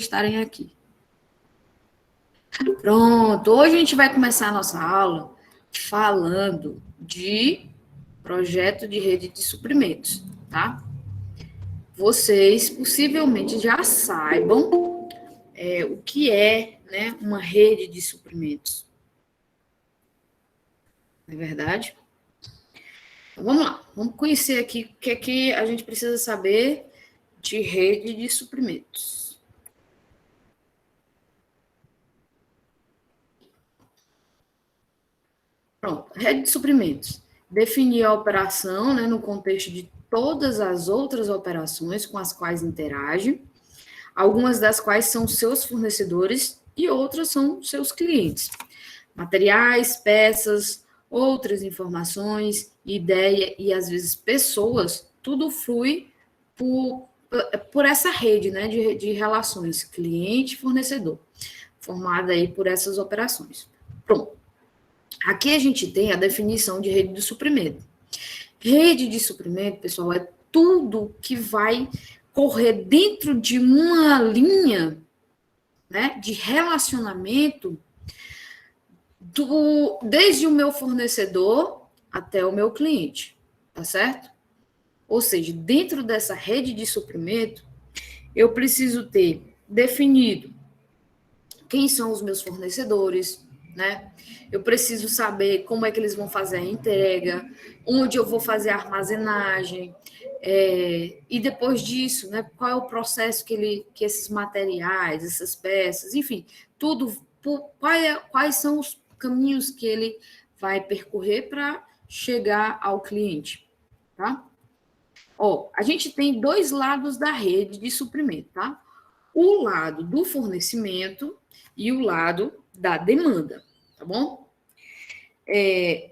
estarem aqui. Pronto, hoje a gente vai começar a nossa aula falando de projeto de rede de suprimentos, tá? Vocês possivelmente já saibam o que é, né, uma rede de suprimentos. Não é verdade? Então, vamos lá, vamos conhecer aqui o que é que a gente precisa saber de rede de suprimentos. Pronto, rede de suprimentos. Definir a operação, né, no contexto de todas as outras operações com as quais interage, algumas das quais são seus fornecedores e outras são seus clientes. Materiais, peças, outras informações, ideia e às vezes pessoas, tudo flui por essa rede, né, de relações cliente-fornecedor, formada aí por essas operações. Pronto. Aqui a gente tem a definição de rede de suprimento. Rede de suprimento, pessoal, é tudo que vai correr dentro de uma linha, né, de relacionamento desde o meu fornecedor até o meu cliente, tá certo? Ou seja, dentro dessa rede de suprimento, eu preciso ter definido quem são os meus fornecedores, né? Eu preciso saber como é que eles vão fazer a entrega, onde eu vou fazer a armazenagem, e depois disso, né, qual é o processo que esses materiais, essas peças, enfim, tudo, quais são os caminhos que ele vai percorrer para chegar ao cliente, tá? Ó, a gente tem dois lados da rede de suprimento, tá? O lado do fornecimento e o lado da demanda, tá bom?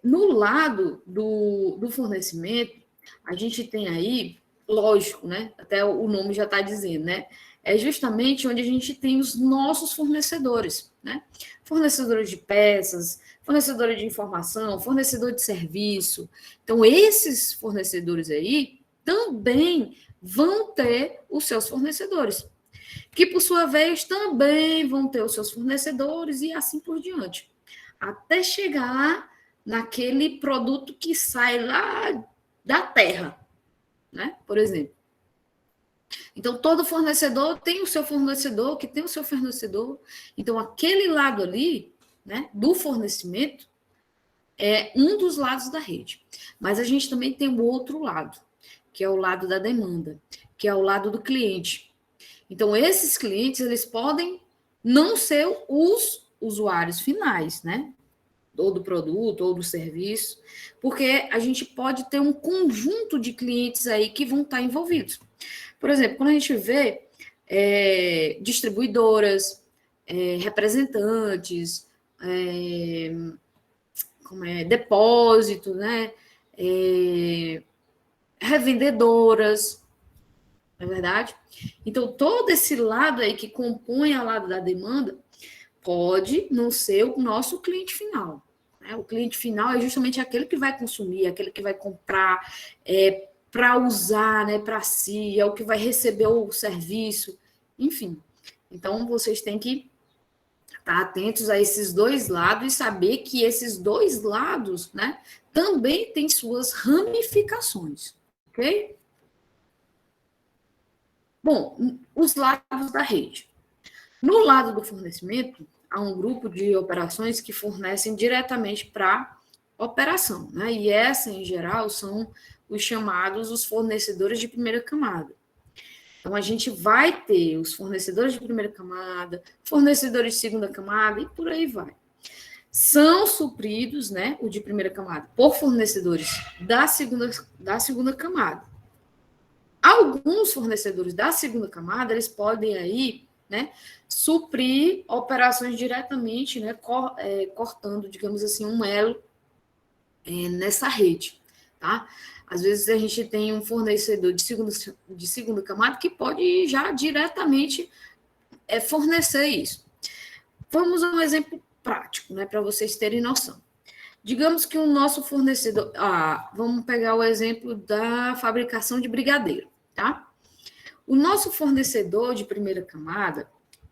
No lado do fornecimento, a gente tem aí, lógico, né? Até o nome já está dizendo, né? É justamente onde a gente tem os nossos fornecedores, né? Fornecedores de peças, fornecedores de informação, fornecedor de serviço. Então, esses fornecedores aí também vão ter os seus fornecedores, que por sua vez também vão ter os seus fornecedores e assim por diante, até chegar naquele produto que sai lá da terra, né? Por exemplo. Então, todo fornecedor tem o seu fornecedor, que tem o seu fornecedor. Então, aquele lado ali, né, do fornecimento, é um dos lados da rede. Mas a gente também tem o outro lado, que é o lado da demanda, que é o lado do cliente. Então, esses clientes, eles podem não ser os usuários finais, né? Ou do produto, ou do serviço, porque a gente pode ter um conjunto de clientes aí que vão estar envolvidos. Por exemplo, quando a gente vê distribuidoras, representantes, depósito, né? Revendedoras, não é verdade? Então, todo esse lado aí que compõe ao lado da demanda pode não ser o nosso cliente final. Né? O cliente final é justamente aquele que vai consumir, aquele que vai comprar para usar, né, para si, é o que vai receber o serviço, enfim. Então, vocês têm que estar atentos a esses dois lados e saber que esses dois lados, né, também têm suas ramificações, ok? Bom, os lados da rede. No lado do fornecimento, há um grupo de operações que fornecem diretamente para a operação, né? E essa, em geral, são os chamados os fornecedores de primeira camada. Então, a gente vai ter os fornecedores de primeira camada, fornecedores de segunda camada e por aí vai. São supridos, né, o de primeira camada, por fornecedores da segunda camada. Alguns fornecedores da segunda camada, eles podem aí, né, suprir operações diretamente, né, cortando, digamos assim, um elo nessa rede, tá? Às vezes a gente tem um fornecedor de segunda camada que pode já diretamente fornecer isso. Vamos a um exemplo prático, né, para vocês terem noção. Digamos que o nosso fornecedor, vamos pegar o exemplo da fabricação de brigadeiro, tá? O nosso fornecedor de primeira camada,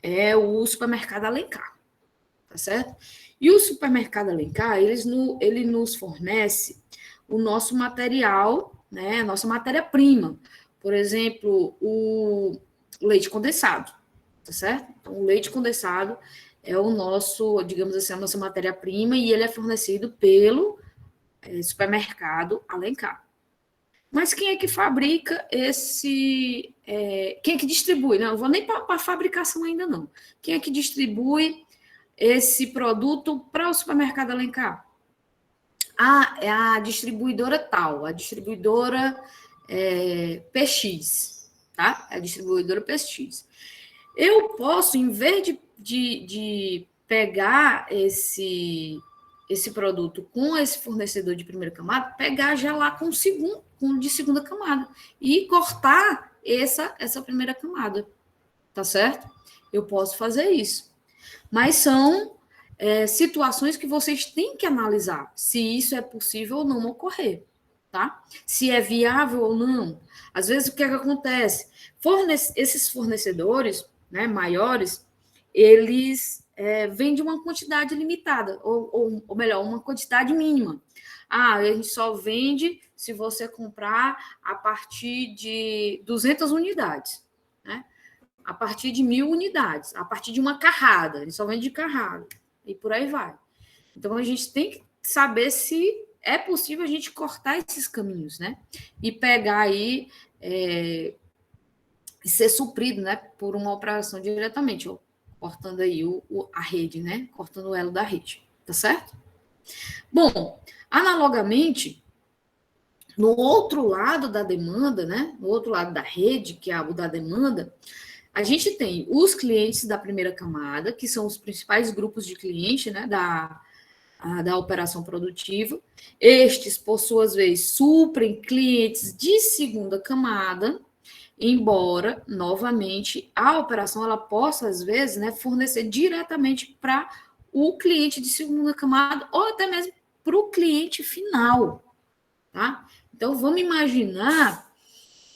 é o supermercado Alencar, tá certo? E o supermercado Alencar, ele nos fornece o nosso material, né, a nossa matéria-prima. Por exemplo, o leite condensado, tá certo? Então, o leite condensado é o nosso, digamos assim, a nossa matéria-prima e ele é fornecido pelo supermercado Alencar. Mas quem é que fabrica esse... quem é que distribui? Não vou nem para a fabricação ainda, não. Quem é que distribui esse produto para o supermercado Alencar? É a distribuidora tal, a distribuidora PX, tá? A distribuidora PX. Eu posso, em vez de pegar esse produto com esse fornecedor de primeira camada, pegar já lá com de segunda camada e cortar essa primeira camada, tá certo? Eu posso fazer isso. Mas são situações que vocês têm que analisar se isso é possível ou não ocorrer, tá? Se é viável ou não. Às vezes, o que é que acontece? Esses fornecedores, né, maiores, eles vendem uma quantidade limitada, ou melhor, uma quantidade mínima. A gente só vende se você comprar a partir de 200 unidades, né? A partir de 1.000 unidades, a partir de uma carrada, ele só vende de carrada, e por aí vai. Então, a gente tem que saber se é possível a gente cortar esses caminhos, né? E pegar aí e ser suprido, né, por uma operação diretamente, ó, cortando aí a rede, né? Cortando o elo da rede, tá certo? Bom, analogamente, no outro lado da demanda, né? No outro lado da rede, que é o da demanda, a gente tem os clientes da primeira camada, que são os principais grupos de cliente, né, da operação produtiva. Estes, por suas vezes, suprem clientes de segunda camada, embora, novamente, a operação ela possa, às vezes, né, fornecer diretamente para o cliente de segunda camada ou até mesmo para o cliente final, tá? Então, vamos imaginar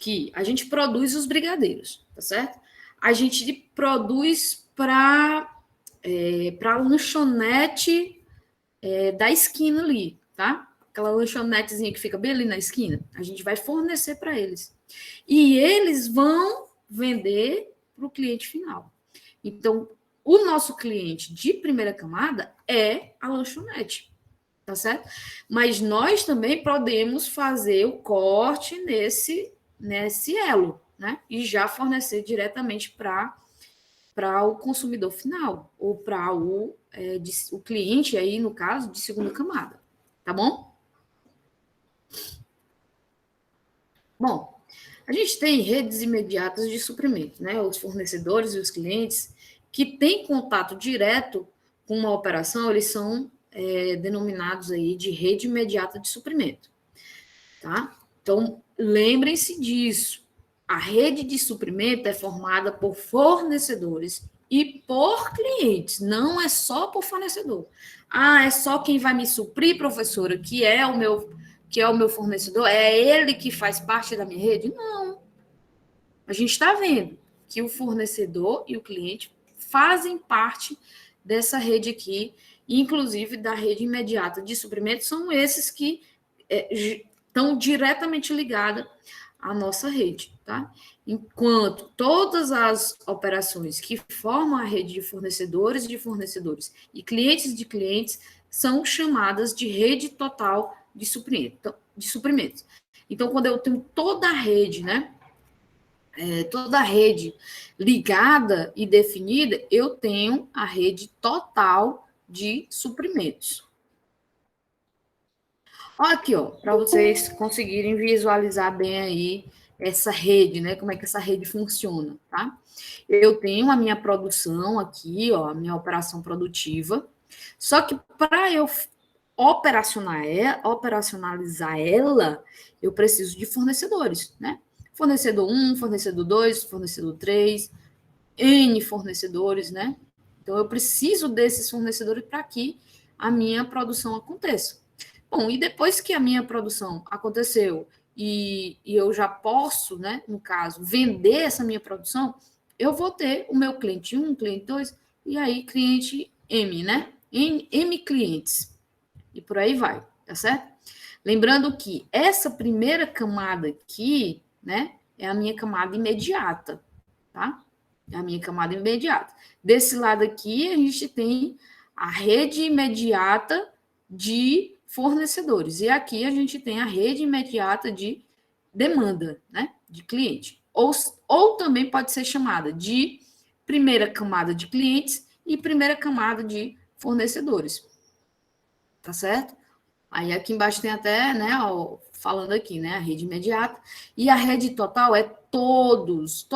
que a gente produz os brigadeiros, tá certo? A gente produz para a lanchonete da esquina ali, tá? Aquela lanchonetezinha que fica bem ali na esquina, a gente vai fornecer para eles. E eles vão vender para o cliente final. Então, o nosso cliente de primeira camada é a lanchonete, tá certo? Mas nós também podemos fazer o corte nesse elo, né? E já fornecer diretamente para o consumidor final, ou para o cliente aí, no caso, de segunda camada, tá bom? Bom, a gente tem redes imediatas de suprimento, né? Os fornecedores e os clientes que têm contato direto com uma operação, eles são denominados aí de rede imediata de suprimento, tá? Então, lembrem-se disso. A rede de suprimento é formada por fornecedores e por clientes, não é só por fornecedor. É só quem vai me suprir, professora, que é o meu fornecedor, é ele que faz parte da minha rede? Não. A gente está vendo que o fornecedor e o cliente fazem parte dessa rede aqui, inclusive da rede imediata de suprimento, são esses que estão diretamente ligados à nossa rede, tá? Enquanto todas as operações que formam a rede de fornecedores e clientes de clientes são chamadas de rede total de suprimentos. Então, quando eu tenho toda a rede, né? Toda a rede ligada e definida, eu tenho a rede total de suprimentos. Olha aqui, ó, para vocês conseguirem visualizar bem aí essa rede, né? Como é que essa rede funciona, tá? Eu tenho a minha produção aqui, ó, a minha operação produtiva. Só que para eu operacionalizar ela, eu preciso de fornecedores, né? Fornecedor 1, fornecedor 2, fornecedor 3, N fornecedores, né? Então, eu preciso desses fornecedores para que a minha produção aconteça. Bom, e depois que a minha produção aconteceu e eu já posso, né, no caso, vender essa minha produção, eu vou ter o meu cliente 1, cliente 2, e aí cliente M, né? M clientes. E por aí vai, tá certo? Lembrando que essa primeira camada aqui, né, é a minha camada imediata, tá? É a minha camada imediata. Desse lado aqui, a gente tem a rede imediata de fornecedores. E aqui a gente tem a rede imediata de demanda, né, de cliente. Ou também pode ser chamada de primeira camada de clientes e primeira camada de fornecedores. Tá certo? Aí aqui embaixo tem até, né, ó, falando aqui, né, a rede imediata. E a rede total é todos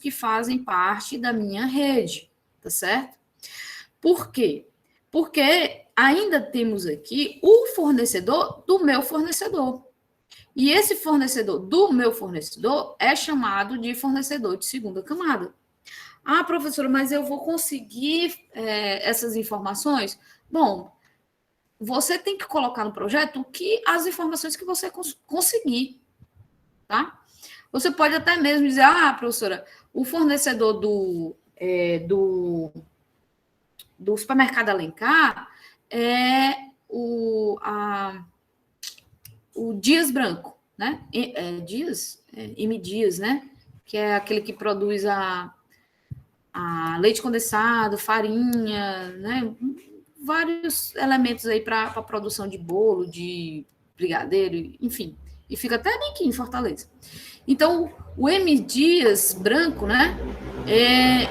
que fazem parte da minha rede, tá certo? Por quê? Porque ainda temos aqui o fornecedor do meu fornecedor. E esse fornecedor do meu fornecedor é chamado de fornecedor de segunda camada. Ah, professora, mas eu vou conseguir essas informações? Bom, você tem que colocar no projeto as informações que você conseguir, tá? Você pode até mesmo dizer, professora, o fornecedor do supermercado Alencar é o Dias Branco, né? M Dias, né? Que é aquele que produz a leite condensado, farinha, né? Vários elementos aí para a produção de bolo, de brigadeiro, enfim. E fica até bem aqui em Fortaleza. Então, o M. Dias Branco, né?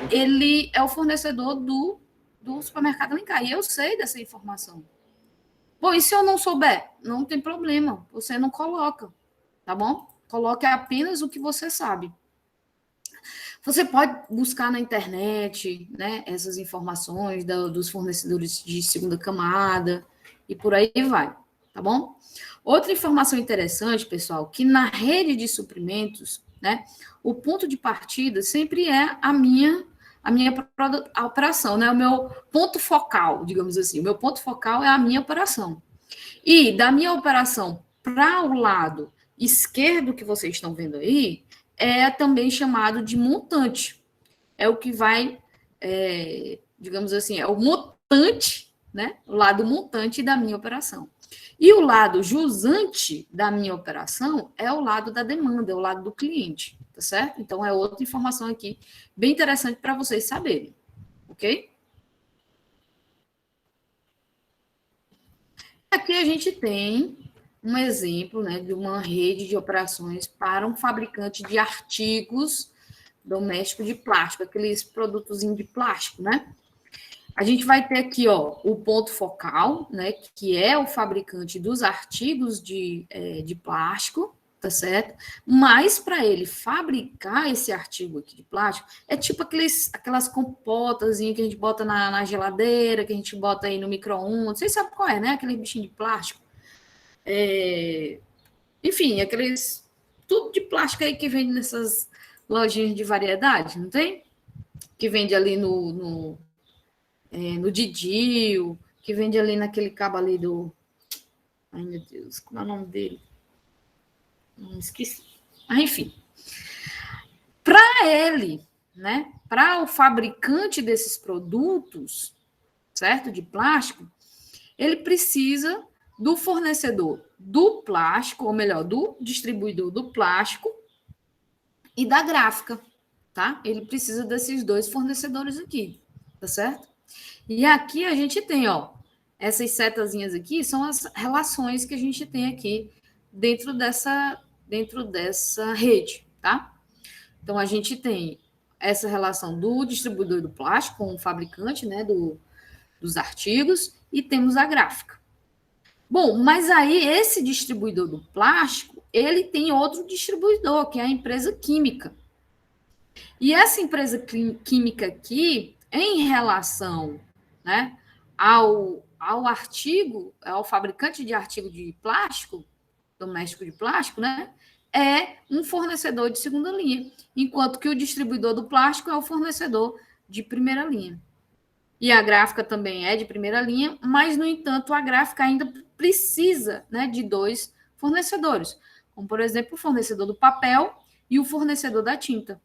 Ele é o fornecedor do supermercado Alencar. E eu sei dessa informação. Bom, e se eu não souber? Não tem problema. Você não coloca, tá bom? Coloque apenas o que você sabe. Você pode buscar na internet, né, essas informações dos fornecedores de segunda camada e por aí vai, tá bom? Outra informação interessante, pessoal, que na rede de suprimentos, né, o ponto de partida sempre é a minha operação, né, o meu ponto focal, digamos assim. O meu ponto focal é a minha operação. E da minha operação para o lado esquerdo que vocês estão vendo aí, é também chamado de montante. É o que vai, digamos assim, é o montante, né? O lado montante da minha operação. E o lado jusante da minha operação é o lado da demanda, é o lado do cliente, tá certo? Então, é outra informação aqui bem interessante para vocês saberem, ok? Aqui a gente tem um exemplo, né, de uma rede de operações para um fabricante de artigos domésticos de plástico, aqueles produtos de plástico, né? A gente vai ter aqui, ó, o ponto focal, né, que é o fabricante dos artigos de plástico, tá certo? Mas para ele fabricar esse artigo aqui de plástico, é tipo aquelas compotas que a gente bota na geladeira, que a gente bota aí no micro-ondas, vocês sabem qual é, né? Aquele bichinho de plástico. Enfim, aqueles tudo de plástico aí que vende nessas lojinhas de variedade, não tem? Que vende ali no Didil, que vende ali naquele cabo ali do... Ai, meu Deus, como é o nome dele? Não esqueci. Mas, enfim. Para ele, né? Para o fabricante desses produtos, certo? De plástico, ele precisa do fornecedor do plástico, ou melhor, do distribuidor do plástico e da gráfica, tá? Ele precisa desses dois fornecedores aqui, tá certo? E aqui a gente tem, ó, essas setazinhas aqui são as relações que a gente tem aqui dentro dessa rede, tá? Então a gente tem essa relação do distribuidor do plástico com o fabricante, né, dos artigos, e temos a gráfica. Bom, mas aí esse distribuidor do plástico, ele tem outro distribuidor, que é a empresa química. E essa empresa química aqui, em relação, né, ao artigo, ao fabricante de artigo de plástico, doméstico de plástico, né, é um fornecedor de segunda linha, enquanto que o distribuidor do plástico é o fornecedor de primeira linha. E a gráfica também é de primeira linha, mas, no entanto, a gráfica ainda precisa, né, de dois fornecedores, como, por exemplo, o fornecedor do papel e o fornecedor da tinta.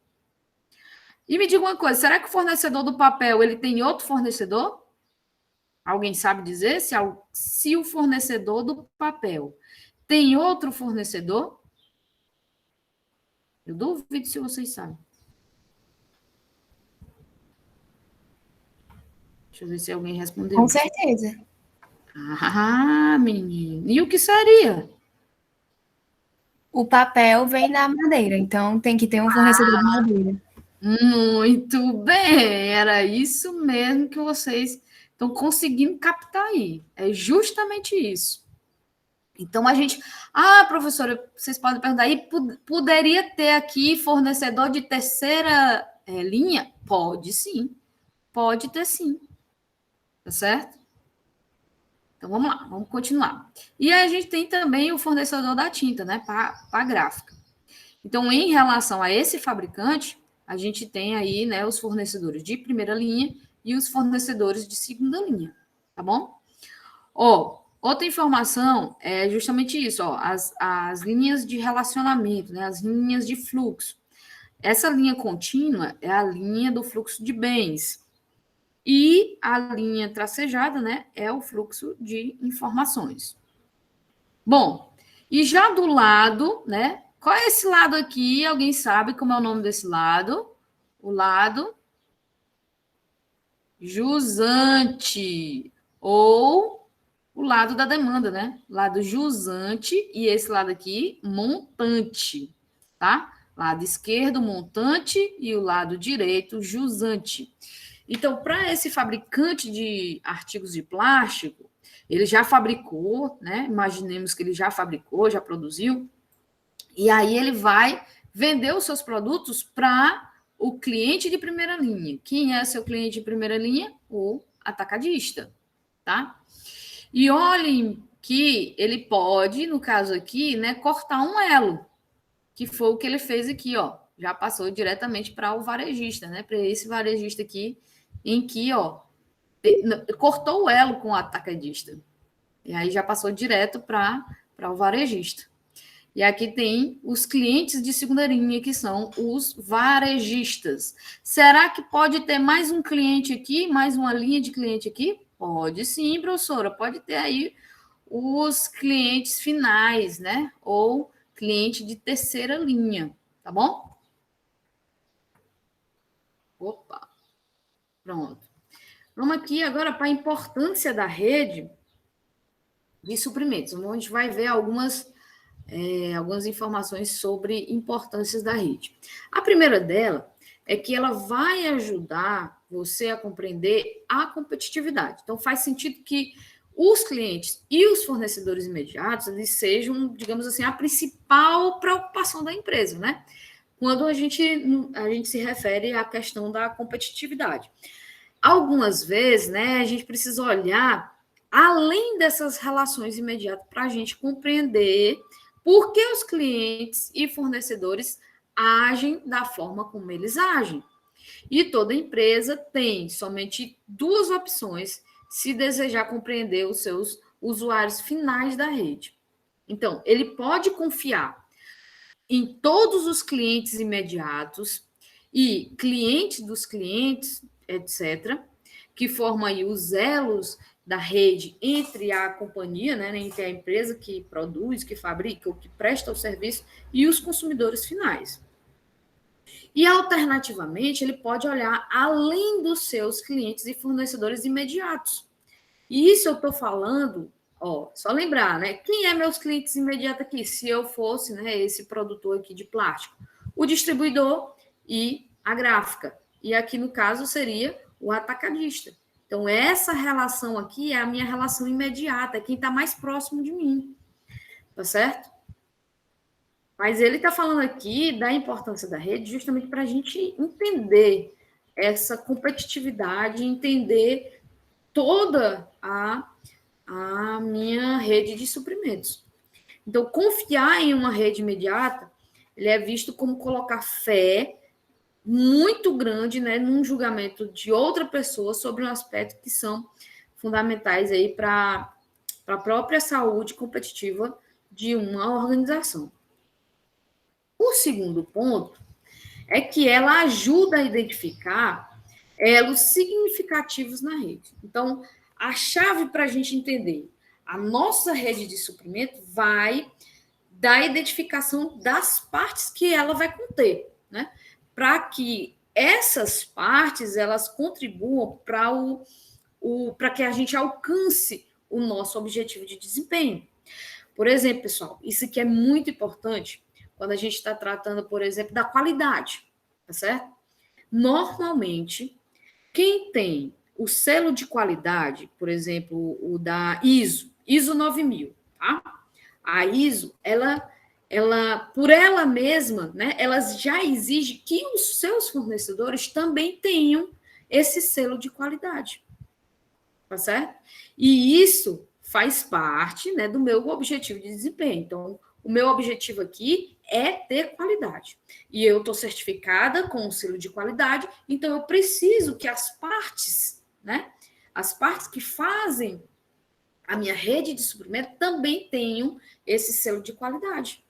E me diga uma coisa, será que o fornecedor do papel ele tem outro fornecedor? Alguém sabe dizer se o fornecedor do papel tem outro fornecedor? Eu duvido se vocês sabem. Deixa eu ver se alguém respondeu. Com certeza. Ah, menino. E o que seria? O papel vem da madeira, então tem que ter um fornecedor de madeira. Muito bem, era isso mesmo que vocês estão conseguindo captar aí. É justamente isso. Então a gente. Ah, professora, vocês podem perguntar aí, poderia ter aqui fornecedor de terceira linha? Pode sim. Pode ter sim. Tá certo? Então vamos lá, vamos continuar. E aí a gente tem também o fornecedor da tinta, né? Para a gráfica. Então, em relação a esse fabricante, a gente tem aí, né, os fornecedores de primeira linha e os fornecedores de segunda linha, tá bom? Ó, outra informação é justamente isso, ó, as linhas de relacionamento, né, as linhas de fluxo. Essa linha contínua é a linha do fluxo de bens. E a linha tracejada, né, é o fluxo de informações. Bom, e já do lado, né? Qual é esse lado aqui? Alguém sabe como é o nome desse lado? O lado jusante ou o lado da demanda, né? Lado jusante e esse lado aqui montante, tá? Lado esquerdo montante e o lado direito jusante. Então, para esse fabricante de artigos de plástico, ele já fabricou, né? Imaginemos que ele já fabricou, já produziu, e aí ele vai vender os seus produtos para o cliente de primeira linha. Quem é seu cliente de primeira linha? O atacadista, tá? E olhem que ele pode, no caso aqui, né, cortar um elo, que foi o que ele fez aqui, ó. Já passou diretamente para o varejista, né? Para esse varejista aqui, em que, ó, cortou o elo com o atacadista. E aí já passou direto para o varejista. E aqui tem os clientes de segunda linha, que são os varejistas. Será que pode ter mais um cliente aqui, mais uma linha de cliente aqui? Pode sim, professora. Pode ter aí os clientes finais, né? Ou cliente de terceira linha, tá bom? Opa, pronto. Vamos aqui agora para a importância da rede de suprimentos. A gente vai ver algumas informações sobre importâncias da rede. A primeira dela é que ela vai ajudar você a compreender a competitividade. Então, faz sentido que os clientes e os fornecedores imediatos eles sejam, digamos assim, a principal preocupação da empresa, né? Quando a gente se refere à questão da competitividade. Algumas vezes, né, a gente precisa olhar além dessas relações imediatas para a gente compreender por que os clientes e fornecedores agem da forma como eles agem. E toda empresa tem somente duas opções se desejar compreender os seus usuários finais da rede. Então, ele pode confiar em todos os clientes imediatos e clientes dos clientes, etc., que formam aí os elos da rede entre a companhia, né, entre a empresa que produz, que fabrica ou que presta o serviço e os consumidores finais. E, alternativamente, ele pode olhar além dos seus clientes e fornecedores imediatos. E isso eu estou falando, ó, só lembrar, né? Quem é meus clientes imediatos aqui? Se eu fosse, né, esse produtor aqui de plástico, o distribuidor e a gráfica. E aqui, no caso, seria o atacadista. Então, essa relação aqui é a minha relação imediata, é quem está mais próximo de mim. Tá certo? Mas ele está falando aqui da importância da rede justamente para a gente entender essa competitividade, entender toda a minha rede de suprimentos. Então, confiar em uma rede imediata, ele é visto como colocar fé muito grande, né, num julgamento de outra pessoa sobre um aspecto que são fundamentais aí para a própria saúde competitiva de uma organização. O segundo ponto é que ela ajuda a identificar elos significativos na rede. Então, a chave para a gente entender a nossa rede de suprimento vai da identificação das partes que ela vai conter, né? Para que essas partes elas contribuam para que a gente alcance o nosso objetivo de desempenho. Por exemplo, pessoal, isso aqui é muito importante quando a gente está tratando, por exemplo, da qualidade, tá certo? Normalmente, quem tem o selo de qualidade, por exemplo, o da ISO 9000, tá? A ISO, ela por ela mesma, né, ela já exige que os seus fornecedores também tenham esse selo de qualidade, tá certo? E isso faz parte, né, do meu objetivo de desempenho. Então, o meu objetivo aqui é ter qualidade. E eu estou certificada com o selo de qualidade, então eu preciso que as partes, né, as partes que fazem a minha rede de suprimento também tenham esse selo de qualidade.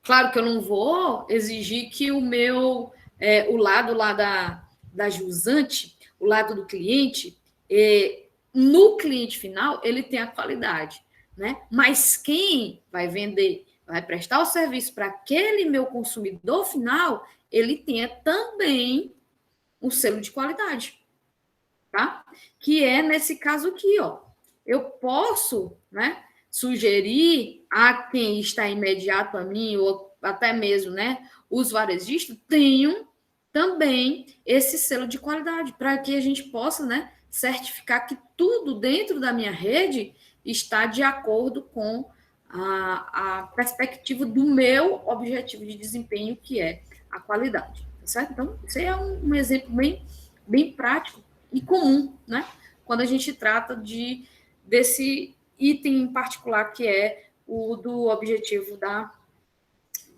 Claro que eu não vou exigir que o meu, o lado lá da jusante, o lado do cliente, no cliente final, ele tem a qualidade, né? Mas quem vai vender, vai prestar o serviço para aquele meu consumidor final, ele tenha também um selo de qualidade, tá? Que é nesse caso aqui, ó. Eu posso, né, sugerir a quem está imediato a mim, ou até mesmo, né, os varejistas, tenham também esse selo de qualidade, para que a gente possa, né, certificar que tudo dentro da minha rede está de acordo com a perspectiva do meu objetivo de desempenho, que é a qualidade, tá certo? Então, isso aí é um exemplo bem prático e comum, né? Quando a gente trata desse item em particular, que é o do objetivo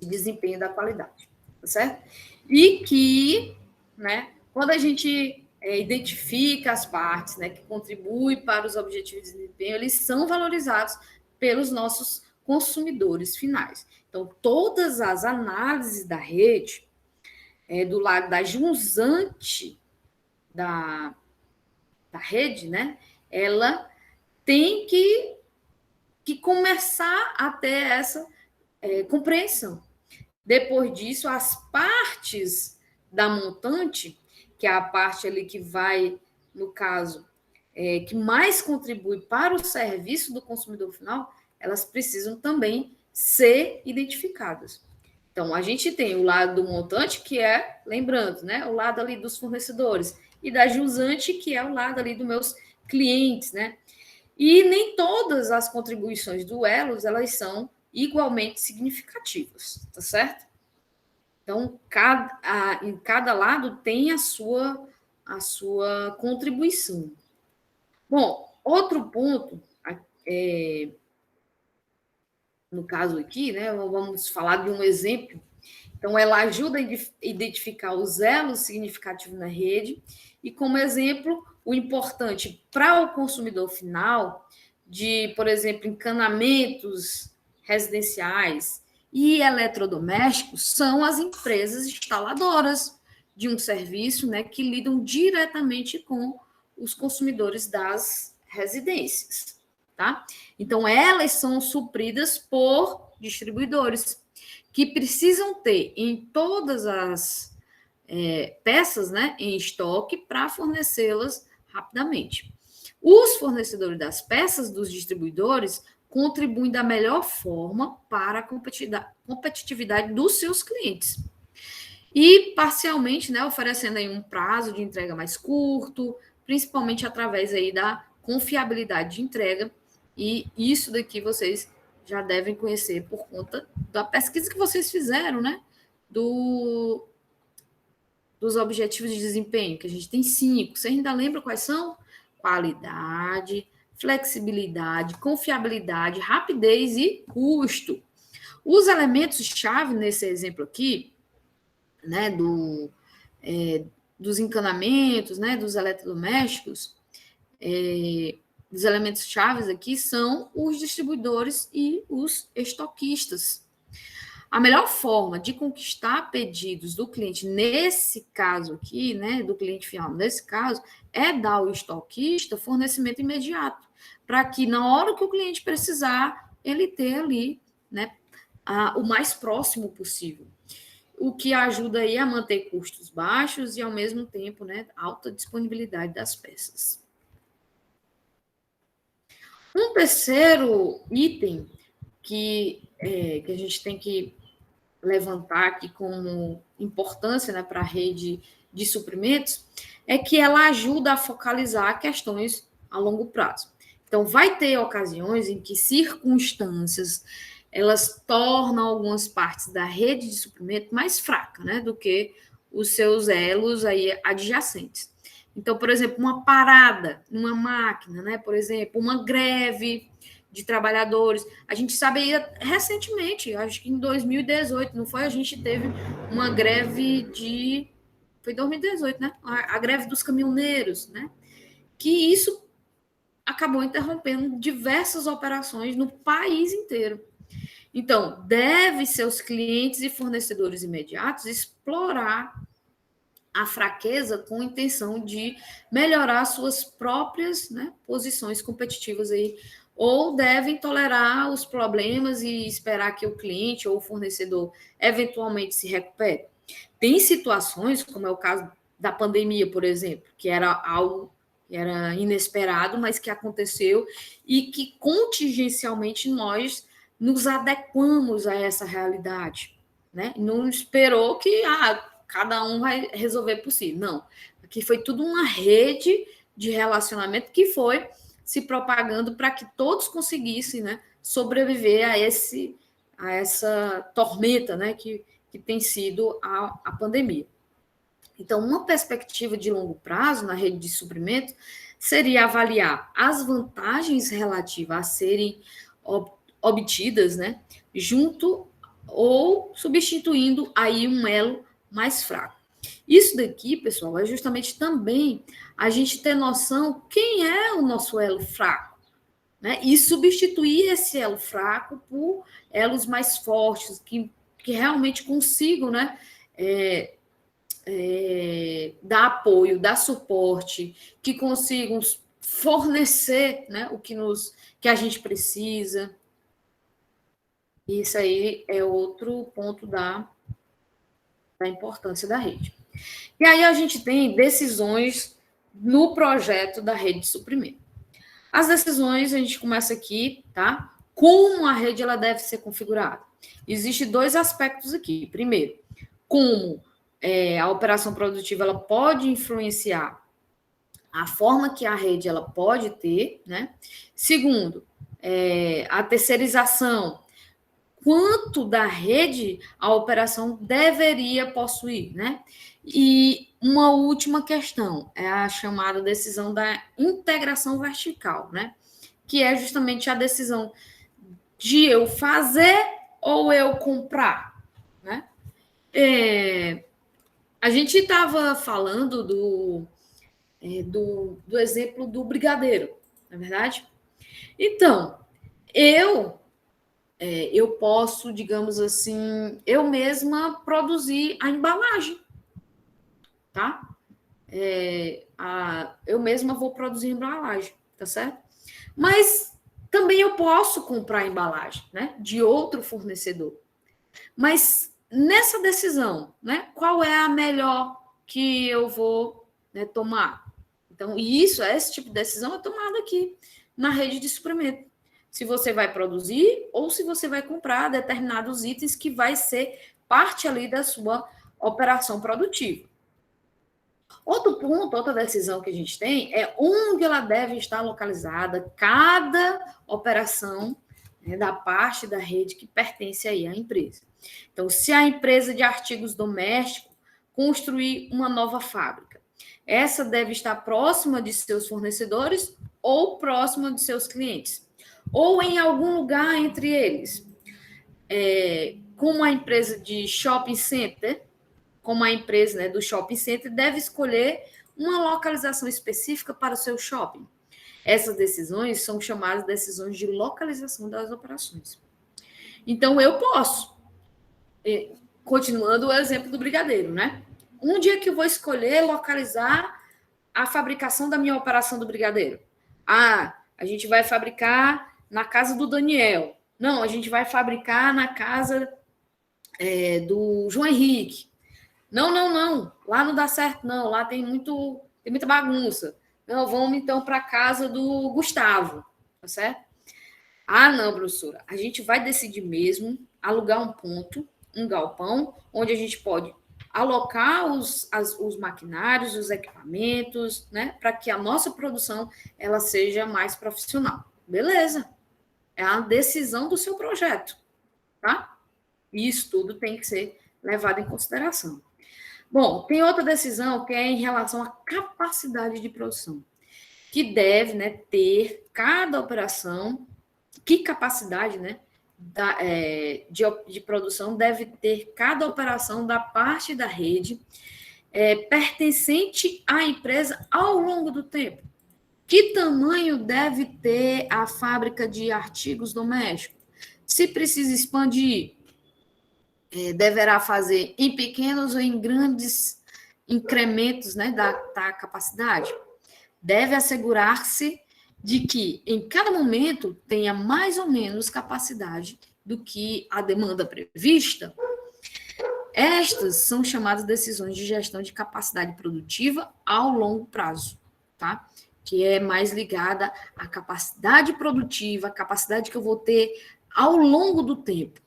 de desempenho da qualidade, tá certo? E que, né, quando a gente identifica as partes, né, que contribuem para os objetivos de desempenho, eles são valorizados pelos nossos consumidores finais. Então, todas as análises da rede, do lado da jusante da rede, né, ela tem que começar a ter essa compreensão. Depois disso, as partes da montante, que é a parte ali que vai, no caso, que mais contribui para o serviço do consumidor final, elas precisam também ser identificadas. Então, a gente tem o lado do montante, que é, lembrando, né, o lado ali dos fornecedores, e da jusante, que é o lado ali dos meus clientes, né? E nem todas as contribuições do Elos, elas são igualmente significativas, tá certo? Então, em cada lado tem a sua contribuição. Bom, outro ponto, no caso aqui, né, vamos falar de um exemplo. Então, ela ajuda a identificar os elos significativos na rede e, como exemplo, o importante para o consumidor final de, por exemplo, encanamentos residenciais e eletrodomésticos são as empresas instaladoras de um serviço, né, que lidam diretamente com os consumidores das residências, tá? Então, elas são supridas por distribuidores que precisam ter em todas as peças, né, em estoque para fornecê-las rapidamente. Os fornecedores das peças dos distribuidores contribuem da melhor forma para a competitividade dos seus clientes. E, parcialmente, né, oferecendo aí um prazo de entrega mais curto, principalmente através aí da confiabilidade de entrega. E isso daqui vocês já devem conhecer por conta da pesquisa que vocês fizeram, né? Dos objetivos de desempenho, que a gente tem 5. Você ainda lembra quais são? Qualidade, flexibilidade, confiabilidade, rapidez e custo. Os elementos-chave nesse exemplo aqui, né, dos encanamentos, né, dos eletrodomésticos, os elementos chaves aqui são os distribuidores e os estoquistas. a melhor forma de conquistar pedidos do cliente, nesse caso aqui, né, do cliente final, nesse caso, é dar ao estoquista fornecimento imediato, para que na hora que o cliente precisar, ele tenha ali, né, o mais próximo possível. O que ajuda aí a manter custos baixos e, ao mesmo tempo, né, alta disponibilidade das peças. Um terceiro item que a gente tem que levantar aqui como importância, né, para a rede de suprimentos é que ela ajuda a focalizar questões a longo prazo. Então, vai ter ocasiões em que circunstâncias elas tornam algumas partes da rede de suprimento mais fraca, né, do que os seus elos aí adjacentes. Então, por exemplo, uma parada numa máquina, né, por exemplo, uma greve de trabalhadores. A gente sabe aí recentemente, acho que em 2018, não foi? A gente teve uma greve de... Foi 2018, né? A greve dos caminhoneiros, né? Que isso acabou interrompendo diversas operações no país inteiro. Então, deve seus clientes e fornecedores imediatos explorar a fraqueza com a intenção de melhorar suas próprias, né, posições competitivas aí, ou devem tolerar os problemas e esperar que o cliente ou o fornecedor eventualmente se recupere. Tem situações, como é o caso da pandemia, por exemplo, que era algo que era inesperado, mas que aconteceu e que contingencialmente nós nos adequamos a essa realidade, né? Não esperou que cada um vai resolver por si. Não. Aqui foi tudo uma rede de relacionamento que foi se propagando para que todos conseguissem, né, sobreviver a essa tormenta, né, que tem sido a pandemia. Então, uma perspectiva de longo prazo na rede de suprimento seria avaliar as vantagens relativas a serem obtidas, né, junto ou substituindo aí um elo mais fraco. Isso daqui, pessoal, é justamente também a gente ter noção quem é o nosso elo fraco, né? E substituir esse elo fraco por elos mais fortes, que realmente consigam, né, dar apoio, dar suporte, que consigam fornecer, né, o que a gente precisa. Isso aí é outro ponto da importância da rede. E aí a gente tem decisões no projeto da rede de suprimento. As decisões, a gente começa aqui, tá? Como a rede ela deve ser configurada. Existem dois aspectos aqui. Primeiro, como a operação produtiva ela pode influenciar a forma que a rede ela pode ter, né? Segundo, a terceirização, quanto da rede a operação deveria possuir, né? E uma última questão é a chamada decisão da integração vertical, né? Que é justamente a decisão de eu fazer ou eu comprar, né? A gente estava falando do exemplo do brigadeiro, não é verdade? Então, eu posso, digamos assim, eu mesma produzir a embalagem, tá? Eu mesma vou produzir a embalagem, tá certo? Mas também eu posso comprar a embalagem, né, de outro fornecedor. Mas nessa decisão, né, qual é a melhor que eu vou, né, tomar? Então, esse tipo de decisão é tomada aqui na rede de suprimento. Se você vai produzir ou se você vai comprar determinados itens que vai ser parte ali da sua operação produtiva. Outro ponto, outra decisão que a gente tem é onde ela deve estar localizada cada operação, né, da parte da rede que pertence aí à empresa. Então, se a empresa de artigos domésticos construir uma nova fábrica, essa deve estar próxima de seus fornecedores ou próxima de seus clientes, ou em algum lugar entre eles. Como a empresa de shopping center, como a empresa, né, do shopping center, deve escolher uma localização específica para o seu shopping. Essas decisões são chamadas decisões de localização das operações. Então, eu posso continuando o exemplo do brigadeiro, né? Onde é que eu vou escolher localizar a fabricação da minha operação do brigadeiro? Ah, a gente vai fabricar na casa do Daniel. Não, a gente vai fabricar na casa do João Henrique. Não. Lá não dá certo, não. Lá tem muita bagunça. Não, vamos então para a casa do Gustavo, tá certo? Ah, não, professora. A gente vai decidir mesmo alugar um ponto, um galpão, onde a gente pode alocar os maquinários, os equipamentos, né, para que a nossa produção ela seja mais profissional. Beleza? É a decisão do seu projeto, tá? E isso tudo tem que ser levado em consideração. Bom, tem outra decisão que é em relação à capacidade de produção, que deve, né, ter cada operação, que capacidade, né, de produção deve ter cada operação da parte da rede pertencente à empresa ao longo do tempo. Que tamanho deve ter a fábrica de artigos domésticos? Se precisa expandir, deverá fazer em pequenos ou em grandes incrementos, né, da capacidade. Deve assegurar-se de que, em cada momento, tenha mais ou menos capacidade do que a demanda prevista. Estas são chamadas decisões de gestão de capacidade produtiva ao longo prazo, tá? Que é mais ligada à capacidade produtiva, a capacidade que eu vou ter ao longo do tempo.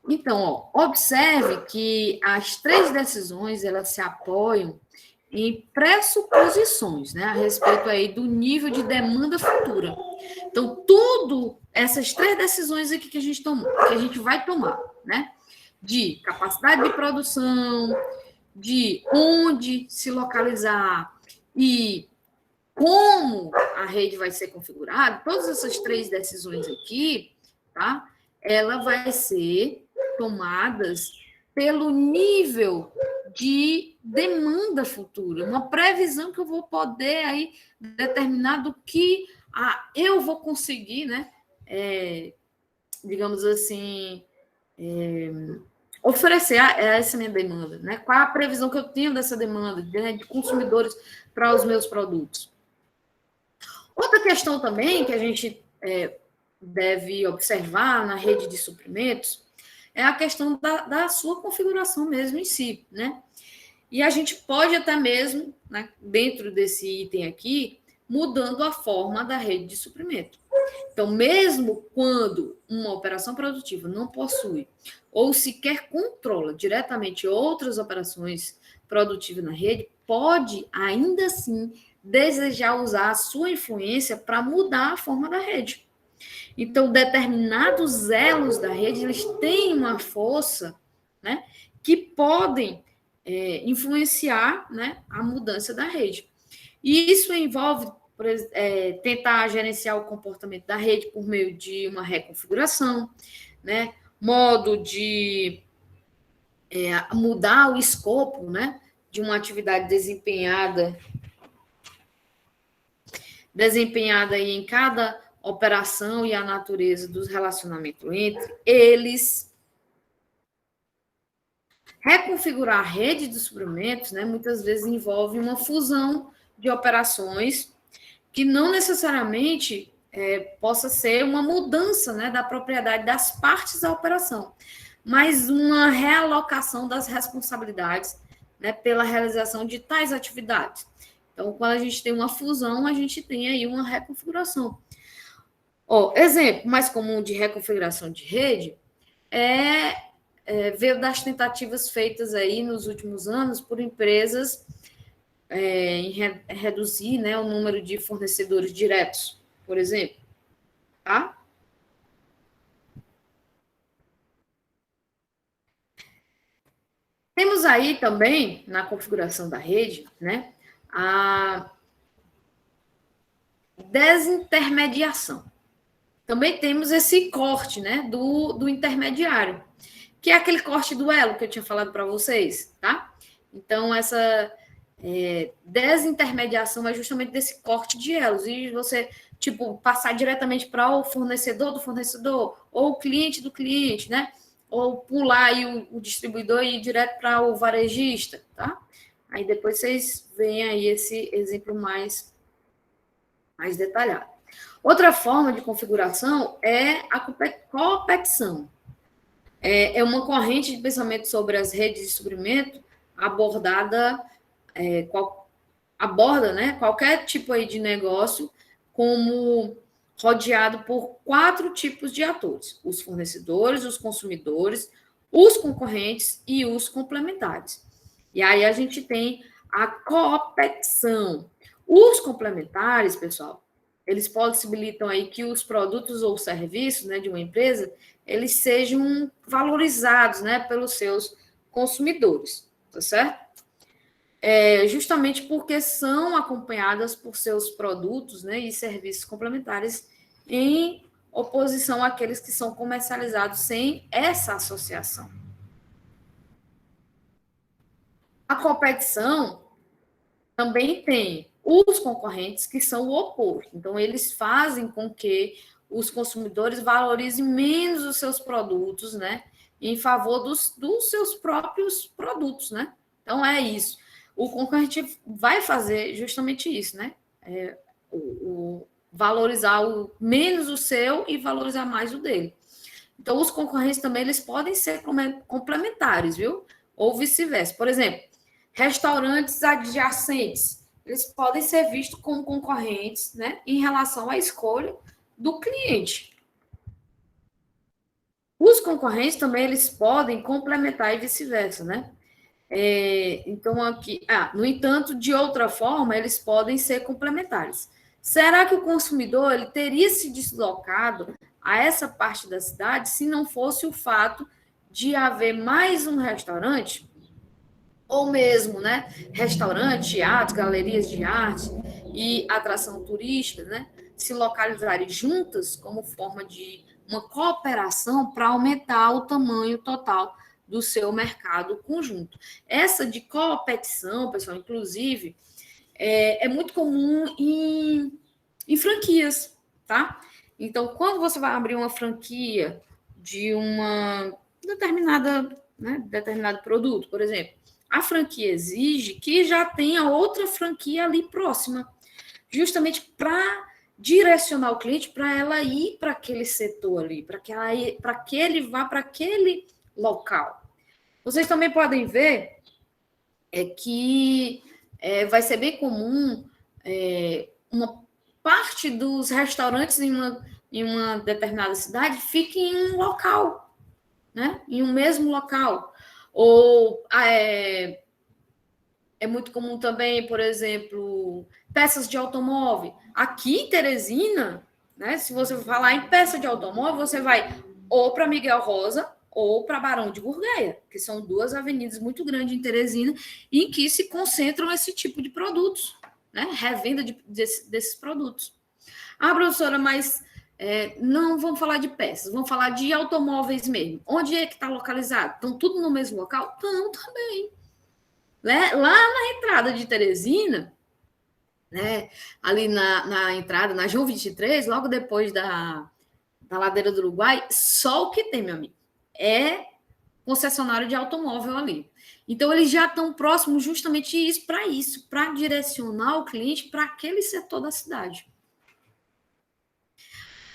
Então, observe que as 3 decisões, elas se apoiam em pressuposições, né, a respeito aí do nível de demanda futura. Então, essas 3 decisões aqui que a gente vai tomar, né, de capacidade de produção, de onde se localizar e como a rede vai ser configurada, todas essas 3 decisões aqui, tá, ela vai ser tomadas pelo nível de demanda futura, uma previsão que eu vou poder aí determinar do que eu vou conseguir, né? Digamos assim, oferecer a essa minha demanda, né? Qual a previsão que eu tenho dessa demanda, né, de consumidores para os meus produtos? Outra questão também que a gente deve observar na rede de suprimentos é a questão da sua configuração mesmo em si, né? E a gente pode até mesmo, né, dentro desse item aqui, mudando a forma da rede de suprimento. Então, mesmo quando uma operação produtiva não possui ou sequer controla diretamente outras operações produtivas na rede, pode ainda assim desejar usar a sua influência para mudar a forma da rede. Então, determinados elos da rede, eles têm uma força, né, que podem influenciar, né, a mudança da rede. E isso envolve tentar gerenciar o comportamento da rede por meio de uma reconfiguração, né, modo de mudar o escopo, né, de uma atividade desempenhada aí em cada operação e a natureza dos relacionamentos entre eles. Reconfigurar a rede de suprimentos, né, muitas vezes envolve uma fusão de operações que não necessariamente possa ser uma mudança, né, da propriedade das partes da operação, mas uma realocação das responsabilidades, né, pela realização de tais atividades. Então, quando a gente tem uma fusão, a gente tem aí uma reconfiguração. Exemplo mais comum de reconfiguração de rede veio das tentativas feitas aí nos últimos anos por empresas em reduzir, né, o número de fornecedores diretos, por exemplo. Tá? Temos aí também, na configuração da rede, né, a desintermediação. Também temos esse corte, né, do intermediário, que é aquele corte do elo que eu tinha falado para vocês, tá? Então, desintermediação é justamente desse corte de elos, e você, tipo, passar diretamente para o fornecedor do fornecedor, ou o cliente do cliente, né? Ou pular aí o distribuidor e ir direto para o varejista, tá? Aí depois vocês veem aí esse exemplo mais detalhado. Outra forma de configuração é a competição. É uma corrente de pensamento sobre as redes de suprimento aborda, né, qualquer tipo aí de negócio como rodeado por 4 tipos de atores: os fornecedores, os consumidores, os concorrentes e os complementares. E aí a gente tem a competição. Os complementares, pessoal, eles possibilitam aí que os produtos ou serviços, né, de uma empresa, eles sejam valorizados, né, pelos seus consumidores, tá certo? Justamente porque são acompanhadas por seus produtos, né, e serviços complementares em oposição àqueles que são comercializados sem essa associação. A competição também tem os concorrentes que são o oposto. Então, eles fazem com que os consumidores valorizem menos os seus produtos, né, em favor dos seus próprios produtos, né? Então, é isso. O concorrente vai fazer justamente isso, né? Valorizar menos o seu e valorizar mais o dele. Então, os concorrentes também eles podem ser complementares, viu? Ou vice-versa. Por exemplo, restaurantes adjacentes, eles podem ser vistos como concorrentes, né, em relação à escolha do cliente. Os concorrentes também eles podem complementar e vice-versa, né? Então, aqui, no entanto, de outra forma, eles podem ser complementares. Será que o consumidor ele teria se deslocado a essa parte da cidade se não fosse o fato de haver mais um restaurante? Ou mesmo, né, restaurante, teatro, galerias de arte e atração turística, né, se localizarem juntas como forma de uma cooperação para aumentar o tamanho total do seu mercado conjunto. Essa de competição, pessoal, inclusive, é muito comum em franquias, tá? Então, quando você vai abrir uma franquia de uma determinado produto, por exemplo, a franquia exige que já tenha outra franquia ali próxima, justamente para direcionar o cliente para ela ir para aquele setor ali, para que ele vá para aquele local. Vocês também podem ver que vai ser bem comum uma parte dos restaurantes em uma determinada cidade fiquem em um local, né? Em um mesmo local. Ou é muito comum também, por exemplo, peças de automóvel. Aqui em Teresina, né, se você falar em peça de automóvel, você vai ou para Miguel Rosa ou para Barão de Gurgueia, que são 2 avenidas muito grandes em Teresina, em que se concentram esse tipo de produtos, né, revenda desses produtos. Professora, mas não vamos falar de peças, vamos falar de automóveis mesmo. Onde é que está localizado? Estão tudo no mesmo local? Estão também. Né? Lá na entrada de Teresina, né? Ali na entrada, na João 23, logo depois da ladeira do Uruguai, só o que tem, meu amigo, é concessionário de automóvel ali. Então, eles já estão próximos justamente para direcionar o cliente para aquele setor da cidade.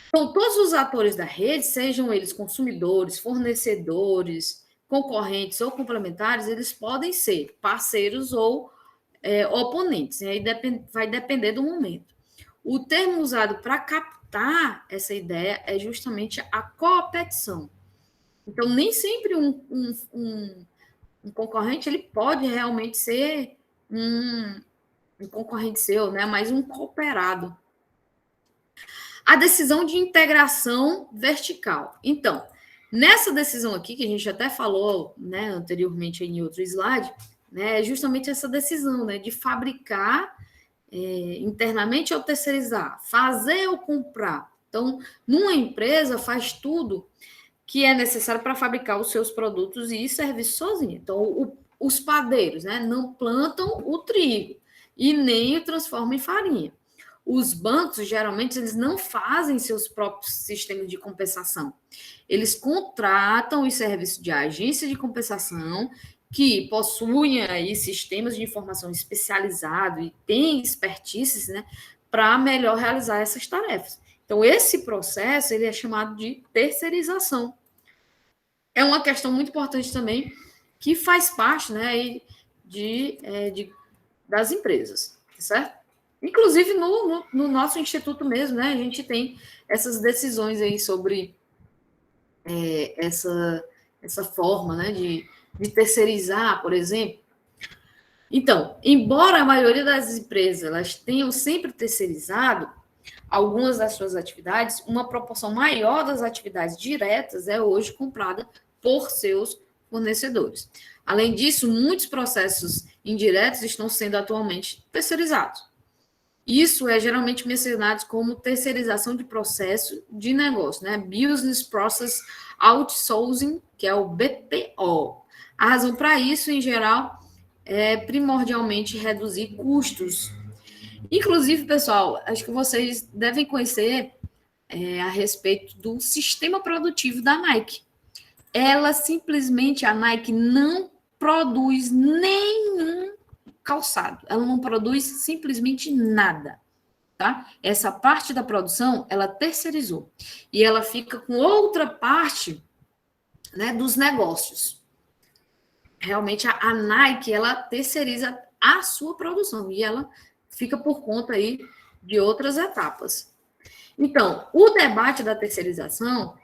Então, todos os atores da rede, sejam eles consumidores, fornecedores, concorrentes ou complementares, eles podem ser parceiros ou oponentes. E aí vai depender do momento. O termo usado para captar essa ideia é justamente a competição. Então, nem sempre um concorrente ele pode realmente ser um concorrente seu, né? Mas um cooperado. A decisão de integração vertical. Então, nessa decisão aqui, que a gente até falou, né, anteriormente em outro slide, né, é justamente essa decisão, né, de fabricar internamente ou terceirizar, fazer ou comprar. Então, numa empresa, faz tudo que é necessário para fabricar os seus produtos e serviços sozinho. Então, os padeiros, né, não plantam o trigo e nem o transformam em farinha. Os bancos, geralmente, eles não fazem seus próprios sistemas de compensação. Eles contratam os serviços de agência de compensação que possuem aí sistemas de informação especializados e têm expertise, né, para melhor realizar essas tarefas. Então, esse processo ele é chamado de terceirização. É uma questão muito importante também, que faz parte, né, das empresas, certo? Inclusive, no nosso instituto mesmo, né, a gente tem essas decisões aí sobre essa forma, né, de terceirizar, por exemplo. Então, embora a maioria das empresas elas tenham sempre terceirizado algumas das suas atividades, uma proporção maior das atividades diretas é hoje comprada por seus fornecedores. Além disso, muitos processos indiretos estão sendo atualmente terceirizados. Isso é geralmente mencionado como terceirização de processo de negócio, né? Business Process Outsourcing, que é o BPO. A razão para isso, em geral, é primordialmente reduzir custos. Inclusive, pessoal, acho que vocês devem conhecer a respeito do sistema produtivo da Nike. Ela simplesmente, a Nike não produz nenhum calçado. Ela não produz simplesmente nada, tá? Essa parte da produção, ela terceirizou. E ela fica com outra parte, né, dos negócios. Realmente, a Nike, ela terceiriza a sua produção e ela fica por conta aí de outras etapas. Então, o debate da terceirização,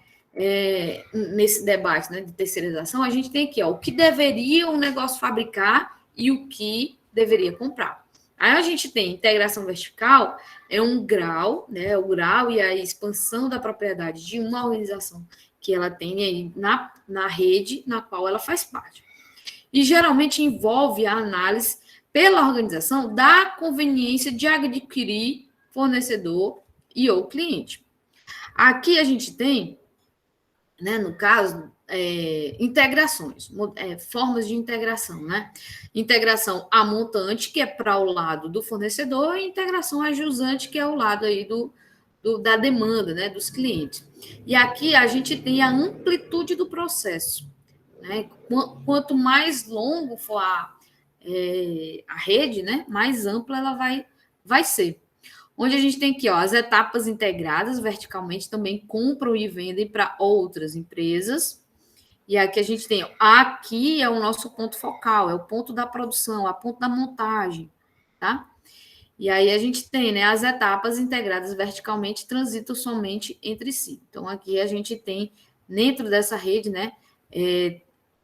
nesse debate, né, de terceirização, a gente tem aqui, ó, o que deveria um negócio fabricar e o que deveria comprar. Aí a gente tem integração vertical, é um grau, né, o grau e a expansão da propriedade de uma organização que ela tem aí na rede na qual ela faz parte. E geralmente envolve a análise pela organização da conveniência de adquirir fornecedor e ou cliente. Aqui a gente tem, né, no caso, integrações, formas de integração, né? Integração a montante, que é para o lado do fornecedor, e integração a jusante, que é o lado aí da demanda, né, dos clientes. E aqui a gente tem a amplitude do processo, né? Quanto mais longo for a rede, né, mais ampla ela vai ser. Onde a gente tem aqui, ó, as etapas integradas verticalmente também compram e vendem para outras empresas. E aqui a gente tem, aqui é o nosso ponto focal, é o ponto da produção, é o ponto da montagem, tá? E aí a gente tem, né, as etapas integradas verticalmente transitam somente entre si. Então aqui a gente tem dentro dessa rede, né,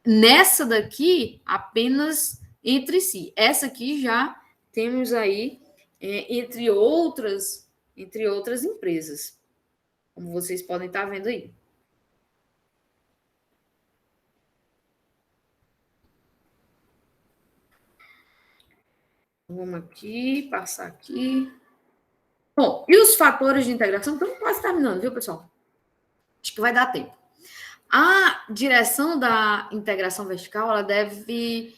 nessa daqui apenas entre si. Essa aqui já temos aí entre outras empresas, como vocês podem estar vendo aí. Vamos aqui, passar aqui. Bom, e os fatores de integração? Estamos quase terminando, viu, pessoal? Acho que vai dar tempo. A direção da integração vertical, ela deve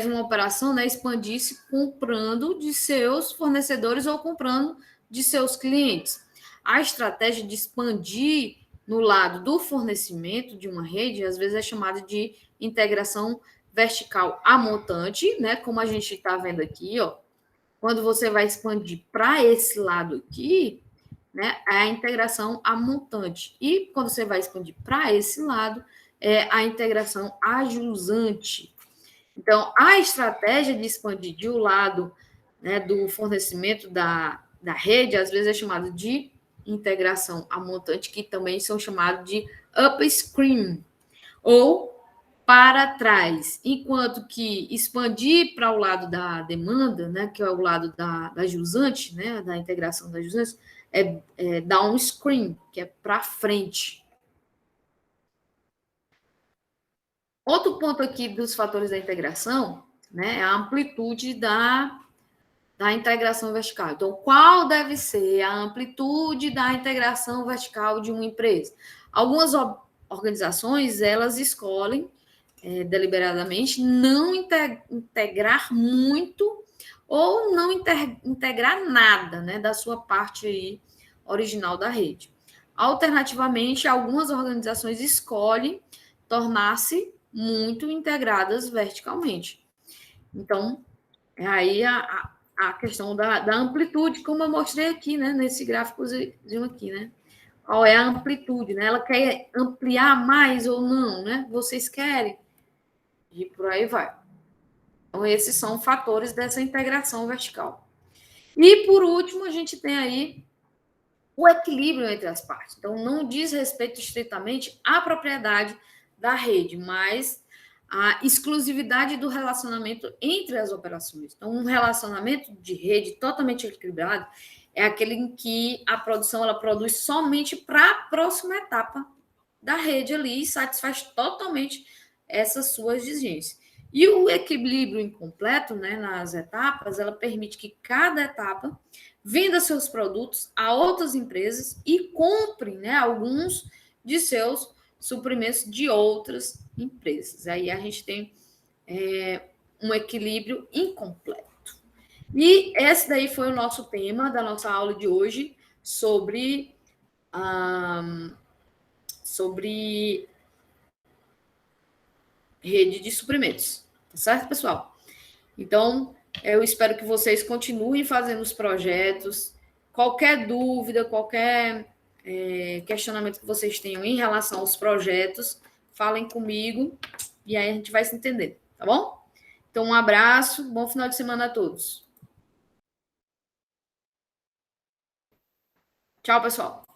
uma operação, né, expandir-se comprando de seus fornecedores ou comprando de seus clientes. A estratégia de expandir no lado do fornecimento de uma rede, às vezes é chamada de integração vertical a montante, né, como a gente está vendo aqui, ó. Quando você vai expandir para esse lado aqui, né, é a integração a montante. E quando você vai expandir para esse lado, é a integração a jusante. Então, a estratégia de expandir de um lado, né, do fornecimento da rede, às vezes é chamada de integração a montante, que também são chamados de upstream, ou para trás, enquanto que expandir para o lado da demanda, né, que é o lado da jusante, né, da integração da jusante, é downstream, que é para frente. Outro ponto aqui dos fatores da integração, né, é a amplitude da integração vertical. Então, qual deve ser a amplitude da integração vertical de uma empresa? Algumas organizações, elas escolhem deliberadamente, não integrar muito ou não integrar nada, né, da sua parte aí original da rede. Alternativamente, algumas organizações escolhem tornar-se muito integradas verticalmente. Então, é aí a questão da amplitude, como eu mostrei aqui, né, nesse gráficozinho aqui, né? Qual é a amplitude, né? Ela quer ampliar mais ou não, né? Vocês querem? E por aí vai. Então, esses são fatores dessa integração vertical. E, por último, a gente tem aí o equilíbrio entre as partes. Então, não diz respeito estritamente à propriedade da rede, mas à exclusividade do relacionamento entre as operações. Então, um relacionamento de rede totalmente equilibrado é aquele em que a produção ela produz somente para a próxima etapa da rede ali e satisfaz totalmente essas suas exigências. E o equilíbrio incompleto, né, nas etapas, ela permite que cada etapa venda seus produtos a outras empresas e compre, né, alguns de seus suprimentos de outras empresas. Aí a gente tem um equilíbrio incompleto. E esse daí foi o nosso tema da nossa aula de hoje sobre rede de suprimentos. Tá certo, pessoal? Então, eu espero que vocês continuem fazendo os projetos. Qualquer dúvida, qualquer questionamento que vocês tenham em relação aos projetos, falem comigo e aí a gente vai se entender, tá bom? Então, um abraço, bom final de semana a todos. Tchau, pessoal.